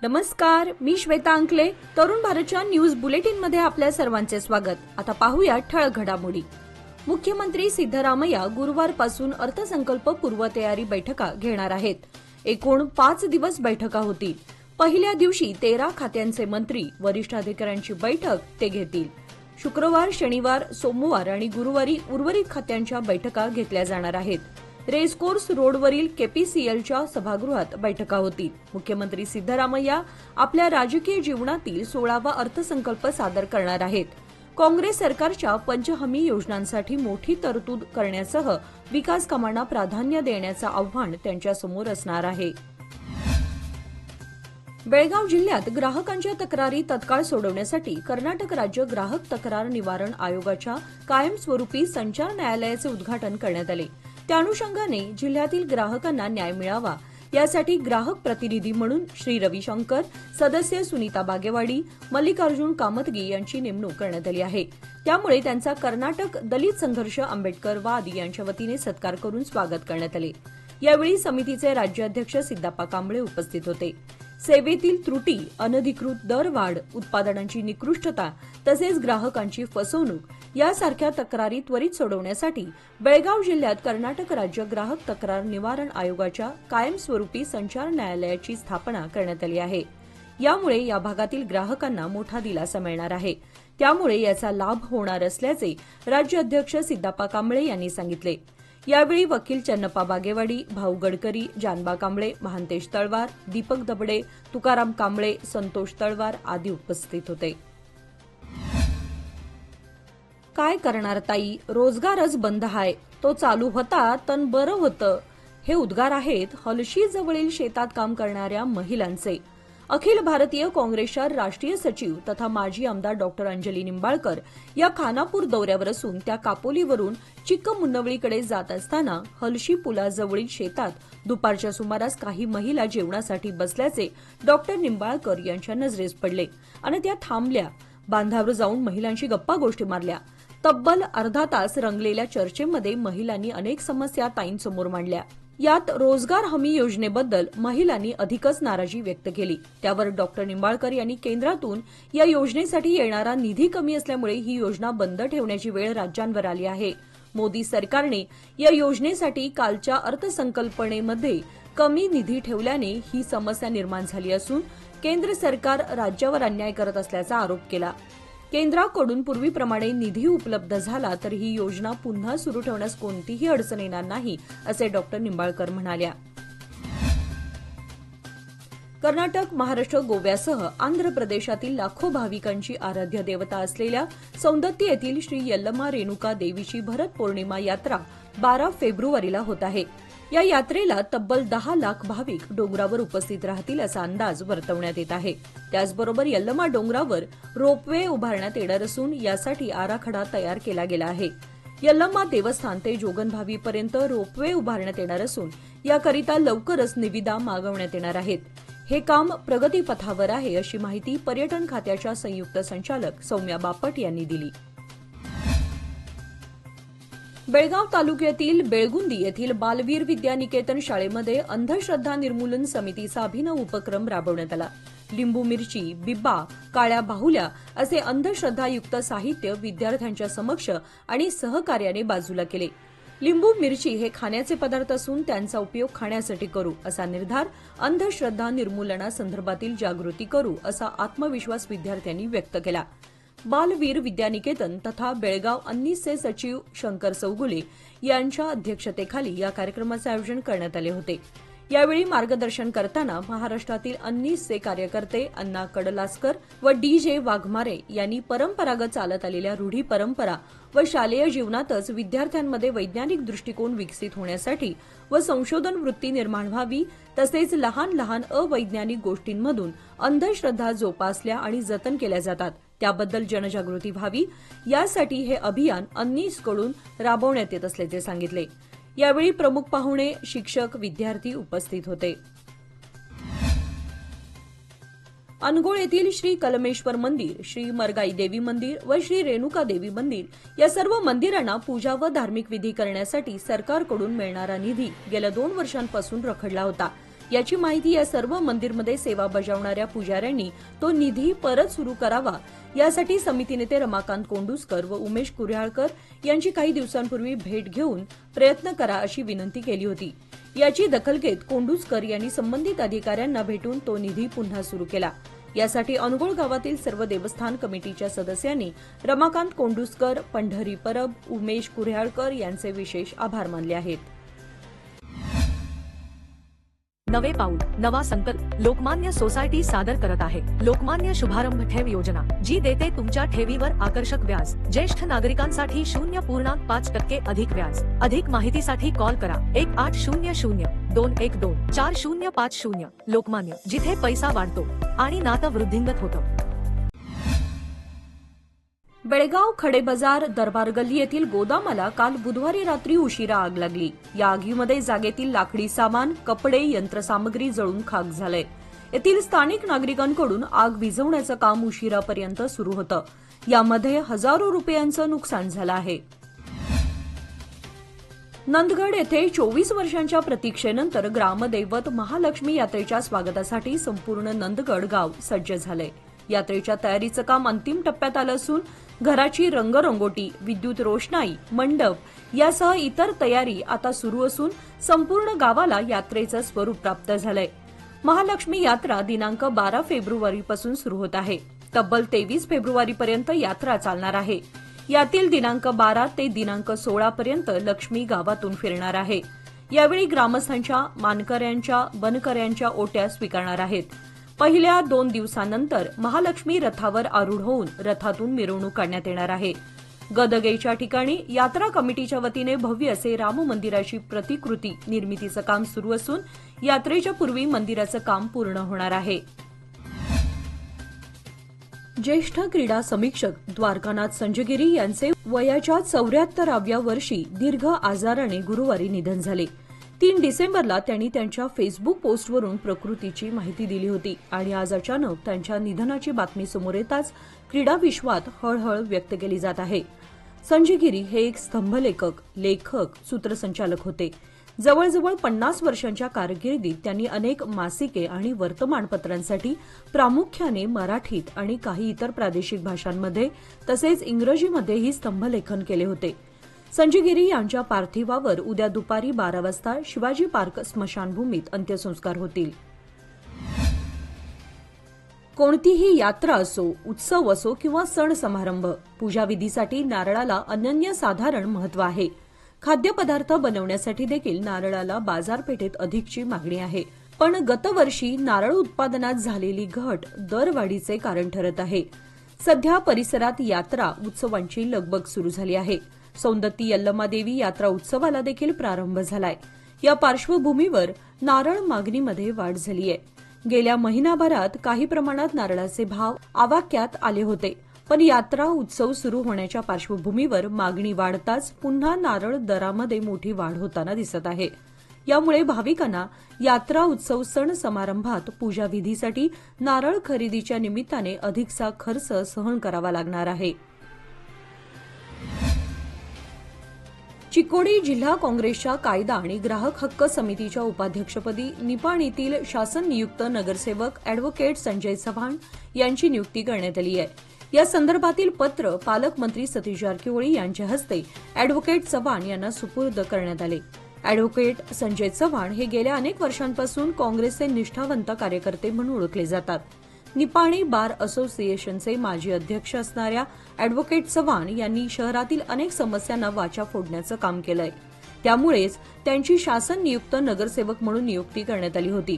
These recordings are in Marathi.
नमस्कार, मी श्वेता अंकले. तरुण भारतच्या न्यूज बुलेटिन मध्ये आपल्या सर्वांचे स्वागत. आता पाहूया ठळक घडामोडी. मुख्यमंत्री सिद्धरामय्या गुरुवारपासून अर्थसंकल्प पूर्वतयारी बैठका घेणार आहेत. एकूण 5 दिवस बैठका होतील. पहिल्या दिवशी 13 खात्यांचे मंत्री, वरिष्ठ अधिकाऱ्यांची बैठक ते घेतील. शुक्रवार, शनिवार, सोमवार आणि गुरुवारी उर्वरित खात्यांच्या बैठका घेतल्या जाणार आहेत. रेसकोर्स रोडवरील केपीसीएलच्या सभागृहात बैठका होतील. मुख्यमंत्री सिद्धरामय्या आपल्या राजकीय जीवनातील 16वा अर्थसंकल्प सादर करणार आहेत. काँग्रेस सरकारच्या पंचहमी योजनांसाठी मोठी तरतूद करण्यासह विकास कामांना प्राधान्य देण्याचं आव्हान त्यांच्यासमोर असणार आहे. बेळगाव जिल्ह्यात ग्राहकांच्या तक्रारी तत्काळ सोडवण्यासाठी कर्नाटक राज्य ग्राहक तक्रार निवारण आयोगाच्या कायमस्वरूपी संचार न्यायालयाचे उद्घाटन करण्यात आले. त्या अनुषंगाने जिल्ह्यातील ग्राहकांना न्याय मिळावा यासाठी ग्राहक प्रतिनिधी म्हणून श्री रविशंकर, सदस्य सुनीता बागेवाडी, मल्लिकार्जुन कामतगी यांची नेमणूक करण्यात आली आहे. त्यामुळे त्यांचा कर्नाटक दलित संघर्ष आंबेडकरवाद यांच्या वतीने सत्कार करून स्वागत करण्यात आले. यावेळी समितीचे राज्याध्यक्ष सिद्धप्पा कांबळे उपस्थित होते. सेवेतील त्रुटी, अनधिकृत दरवाढ, उत्पादनांची निकृष्टता तसेच ग्राहकांची फसवणूक यासारख्या तक्रारी त्वरित सोडवण्यासाठी बेळगाव जिल्ह्यात कर्नाटक राज्य ग्राहक तक्रार निवारण आयोगाच्या कायमस्वरूपी संचार न्यायालयाची स्थापना करण्यात आली आहे. यामुळे या भागातील ग्राहकांना मोठा दिलासा मिळणार आहे. त्यामुळे याचा लाभ होणार असल्याचे राज्याध्यक्ष सिद्धप्पा कांबळे यांनी सांगितले. यावेळी वकील चन्नप्पा बागेवाडी, भाऊ गडकरी, जानबा कांबळे, महांतेश तळवार, दीपक दबडे, तुकाराम कांबळे, संतोष तळवार आदी उपस्थित होते. काय करणार ताई, रोजगारच बंद आहे, तो चालू होता तन बरं होतं. हे उद्गार आहेत हलशी जवळील शेतात काम करणाऱ्या महिलांचे. अखिल भारतीय काँग्रेसच्या राष्ट्रीय सचिव तथा माजी आमदार डॉक्टर अंजली निंबाळकर या खानापूर दौऱ्यावर असून त्या कापोलीवरून चिक्कमुन्नवळीकडे जात असताना हलशी पुलाजवळील शेतात दुपारच्या सुमारास काही महिला जेवणासाठी बसल्याचे डॉक्टर निंबाळकर यांच्या नजरेस पडले आणि त्या थांबल्या. बांधावर जाऊन महिलांशी गप्पा गोष्टी मारल्या. तब्बल अर्धा तास रंगलेल्या चर्चेमध्ये महिलांनी अनेक समस्या ताईंसमोर मांडल्या. यात रोजगार हमी योजनेबद्दल महिलांनी अधिकच नाराजी व्यक्त केली. त्यावर डॉक्टर निंबाळकर यांनी केंद्रातून या योजनेसाठी येणारा निधी कमी असल्यामुळे ही योजना बंद ठेवण्याची वेळ राज्यांवर आली आहे. मोदी सरकारने या योजनेसाठी कालच्या अर्थसंकल्पनेमध्ये कमी निधी ठेवल्याने ही समस्या निर्माण झाली असून केंद्र सरकार राज्यावर अन्याय करत असल्याचा आरोप केला. केंद्राकडून पूर्वीप्रमाणे निधी उपलब्ध झाला तर ही योजना पुन्हा सुरू ठेवण्यास कोणतीही अडचण येणार नाही, असे डॉक्टर निंबाळकर म्हणाल्या. कर्नाटक, महाराष्ट्र, गोव्यासह आंध्र प्रदेशातील लाखो भाविकांची आराध्य देवता असलेल्या सौंदत्ती येथील श्री यल्लमा रेणुका देवीची भरत पौर्णिमा यात्रा 12 फेब्रुवारीला होत आहे. या यात्रेला तब्बल 10 लाख भाविक डोंगरावर उपस्थित राहतील असा अंदाज वर्तवण्यात येत आहे. त्याचबरोबर यल्लमा डोंगरावर रोपवे उभारण्यात येणार असून यासाठी आराखडा तयार केला गेला आहे. यल्लमा देवस्थान ते जोगनभावीपर्यंत रोपवे उभारण्यात येणार असून याकरिता लवकरच निविदा मागवण्यात येणार आहेत. हे काम प्रगतीपथावर आहे अशी माहिती पर्यटन खात्याच्या संयुक्त संचालक सौम्या बापट यांनी दिली. बेळगाव तालुक्यातील बेळगुंदी येथील बालवीर विद्यानिकेतन शाळेमध्ये अंधश्रद्धा निर्मूलन समितीचा अभिनव उपक्रम राबवण्यात आला. लिंबू मिरची, बिब्बा, काळ्या बाहुल्या असे अंधश्रद्धायुक्त साहित्य विद्यार्थ्यांच्या समक्ष आणि सहकार्याने बाजूला केले. लिंबू मिरची हे खाण्याचे पदार्थ असून त्यांचा उपयोग खाण्यासाठी करू असा निर्धार, अंधश्रद्धा निर्मूलनासंदर्भातील जागृती करू असा आत्मविश्वास विद्यार्थ्यांनी व्यक्त केला. बालवीर विद्यानिकेतन तथा बेळगाव अन्नीसचे सचिव शंकर चौगुले यांच्या अध्यक्षतेखाली या कार्यक्रमाचे आयोजन करण्यात आले होते. यावेळी मार्गदर्शन करताना महाराष्ट्रातील अन्नीसचे कार्यकर्ते अण्णा कडलासकर व DJ वाघमारे यांनी परंपरागत चालत आलेल्या रूढी परंपरा व शालेय जीवनातच विद्यार्थ्यांमध्ये वैज्ञानिक दृष्टिकोन विकसित होण्यासाठी व संशोधन वृत्ती निर्माण व्हावी तसेच लहान लहान अवैज्ञानिक गोष्टींमधून अंधश्रद्धा जोपासल्या आणि जतन केल्या जातात त्याबद्दल जनजागृती व्हावी यासाठी हे अभियान अन्नीसकडून राबवण्यात येत असल्याचे सांगितले. यावेळी प्रमुख पाहुणे, शिक्षक, विद्यार्थी उपस्थित होते. अनगोळ येथील श्री कलमेश्वर मंदिर, श्री मरगाई देवी मंदिर व श्री रेणुका देवी मंदिर या सर्व मंदिरांना पूजा व धार्मिक विधी करण्यासाठी सरकारकडून मिळणारा निधी गेल्या 2 वर्षांपासून रखडला होता. याची माहिती या सर्व मंदिरमध्ये सेवा बजावणाऱ्या पुजाऱ्यांनी तो निधी परत सुरू करावा यासाठी समिती नेते रमाकांत कोंडुस्कर व उमेश कुऱ्हाळकर यांची काही दिवसांपूर्वी भेट घेऊन प्रयत्न करा अशी विनंती केली होती। याची दखल घेत कोंडुस्कर यांनी संबंधित अधिकाऱ्यांना भेटून तो निधी पुन्हा सुरू केला। यासाठी अनगोळ गावातील सर्व देवस्थान कमिटीच्या सदस्यांनी रमाकांत कोंडुस्कर, पंढरी परब, उमेश कुऱ्हाळकर यांचे विशेष आभार मानले आहेत। नवे पाऊल नवा संकल्प लोकमान्य सोसायटी सादर करत आहे लोकमान्य शुभारंभ ठेव योजना, जी देते तुमच्या ठेवीवर आकर्षक व्याज। ज्येष्ठ नागरिकांसाठी 0.5% अधिक व्याज। अधिक माहितीसाठी कॉल करा 1800-212-4050। लोकमान्य, जिथे पैसा वाढतो आणि नातं वृद्धिंगत होतं। बेळगाव खडे बाजार दरबार गल्ली येथील गोदामाला काल बुधवारी रात्री उशिरा आग लागली। या आगीमध्ये जागेतील लाकडी सामान, कपडे, यंत्रसामग्री जळून खाक झाले। येथील स्थानिक नागरिकांकडून आग विझवण्याचं काम उशिरापर्यंत सुरू होतं। यामध्ये हजारो रुपयांचं नुकसान झालं आहे। नंदगड येथे 24 वर्षांच्या प्रतीक्षेनंतर ग्रामदैवत महालक्ष्मी यात्रेच्या स्वागतासाठी संपूर्ण नंदगड गाव सज्ज झाले। यात्रेच्या तयारीचं काम अंतिम टप्प्यात आलं असून घराची रंगरंगोटी, विद्युत रोषणाई, मंडप यासह इतर तयारी आता सुरू असून संपूर्ण गावाला यात्रेचं स्वरूप प्राप्त झालंय। महालक्ष्मी यात्रा दिनांक 12 फेब्रुवारीपासून सुरू होत आहे। तब्बल 23 फेब्रुवारीपर्यंत यात्रा चालणार आहे। यातील दिनांक 12 ते दिनांक 16 पर्यंत लक्ष्मी गावातून फिरणार आहे। यावेळी ग्रामस्थांच्या, मानकऱ्यांच्या, बनकऱ्यांच्या ओट्या स्वीकारणार आहेत। पहिल्या 2 दिवसांनंतर महालक्ष्मी रथावर आरूढ होऊन रथातून मिरवणूक काढण्यात येणार आहे। गदगेच्या ठिकाणी यात्रा कमिटीच्या वतीने भव्य असे राम मंदिराची प्रतिकृती निर्मितीचं काम सुरू असून यात्रेच्या पूर्वी मंदिराचं काम पूर्ण होणार आहे। ज्येष्ठ क्रीडा समीक्षक द्वारकानाथ संजगिरी यांचे वयाच्या 74व्या वर्षी दीर्घ आजाराने गुरुवारी निधन झाले। 3 डिसेंबरला त्यांनी त्यांच्या फेसबुक पोस्टवरून प्रकृतीची माहिती दिली होती आणि आज अचानक त्यांच्या निधनाची बातमी समोर येताच क्रीडा विश्वात हळहळ व्यक्त केली जात आहे। संजगिरी हे एक स्तंभलेखक, लेखक, सूत्रसंचालक होते। जवळजवळ 50 वर्षांच्या कारकिर्दीत त्यांनी अनेक मासिके आणि वर्तमानपत्रांसाठी प्रामुख्याने मराठीत आणि काही इतर प्रादेशिक भाषांमध्ये तसेच इंग्रजीमध्येही स्तंभलेखन केले होते। संजगिरी यांच्या पार्थिवावर उद्या दुपारी 12 वाजता शिवाजी पार्क स्मशानभूमीत अंत्यसंस्कार होतील। कोणतीही यात्रा असो, उत्सव असो किंवा सण समारंभ, पूजाविधीसाठी नारळाला अनन्यसाधारण महत्त्व आहे। खाद्यपदार्थ बनवण्यासाठी देखील नारळाला बाजारपेठेत अधिकची मागणी आहे। पण गतवर्षी नारळ उत्पादनात झालेली घट दरवाढीचे कारण ठरत आहे। सध्या परिसरात यात्रा उत्सवांची लगबग सुरू झाली आहे। सौंदत्ती यल्लमादेवी यात्रा उत्सवाला देखील प्रारंभ झालाय। या पार्श्वभूमीवर नारळ मागणीमध्ये वाढ झालीय। गेल्या महिनाभरात काही प्रमाणात नारळाचे भाव आवाक्यात आले होते, पण यात्रा उत्सव सुरू होण्याच्या पार्श्वभूमीवर मागणी वाढताच पुन्हा नारळ दरामध्ये मोठी वाढ होताना दिसत आहे। यामुळे भाविकांना यात्रा उत्सव सण समारंभात पूजाविधीसाठी नारळ खरेदीच्या निमित्ताने अधिकचा खर्च सहन करावा लागणार आहे। चिकोडी जिल्हा काँग्रेसच्या कायदा आणि ग्राहक हक्क समितीच्या उपाध्यक्षपदी निपाणीतील शासन नियुक्त नगरसेवक अॅडव्होकेट संजय चव्हाण यांची नियुक्ती करण्यात आली आहे। या संदर्भातील पत्र पालकमंत्री सतीश जारकिहोळी यांच्या हस्ते अॅडव्होकेट चव्हाण यांना सुपूर्द करण्यात आले। अॅडव्होकेट संजय चव्हाण हे गेल्या अनेक वर्षांपासून काँग्रेसचे निष्ठावंत कार्यकर्ते म्हणून ओळखले जातात। निपाणी बार असोसिएशनचे माजी अध्यक्ष असणाऱ्या अॅडव्होकेट चव्हाण यांनी शहरातील अनेक समस्यांना वाचा फोडण्याचं काम केलंय। त्यामुळेच त्यांची शासन नियुक्त नगरसेवक म्हणून नियुक्ती करण्यात आली होती।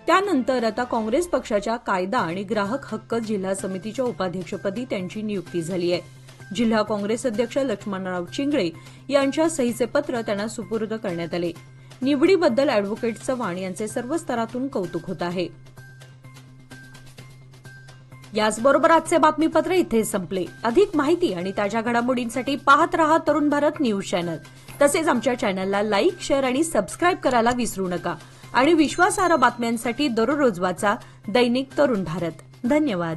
त्यानंतर आता काँग्रेस पक्षाच्या कायदा आणि ग्राहक हक्क जिल्हा समितीच्या उपाध्यक्षपदी त्यांची नियुक्ती झाली आहे। जिल्हा काँग्रेस अध्यक्ष लक्ष्मणराव चिंगळे यांच्या सहीचे पत्र त्यांना सुपूर्द करण्यात आले। निवडीबद्दल अॅडव्होकेट चव्हाण यांचे सर्व स्तरातून कौतुक होत आहे। याचबरोबर आजचे बातमीपत्र इथे संपले। अधिक माहिती आणि ताज्या घडामोडींसाठी पाहत रहा तरुण भारत न्यूज चॅनल। तसेच आमच्या चॅनलला लाईक, शेअर आणि सबस्क्राईब करायला विसरू नका आणि विश्वासार्ह बातम्यांसाठी दररोज वाचा दैनिक तरुण भारत। धन्यवाद।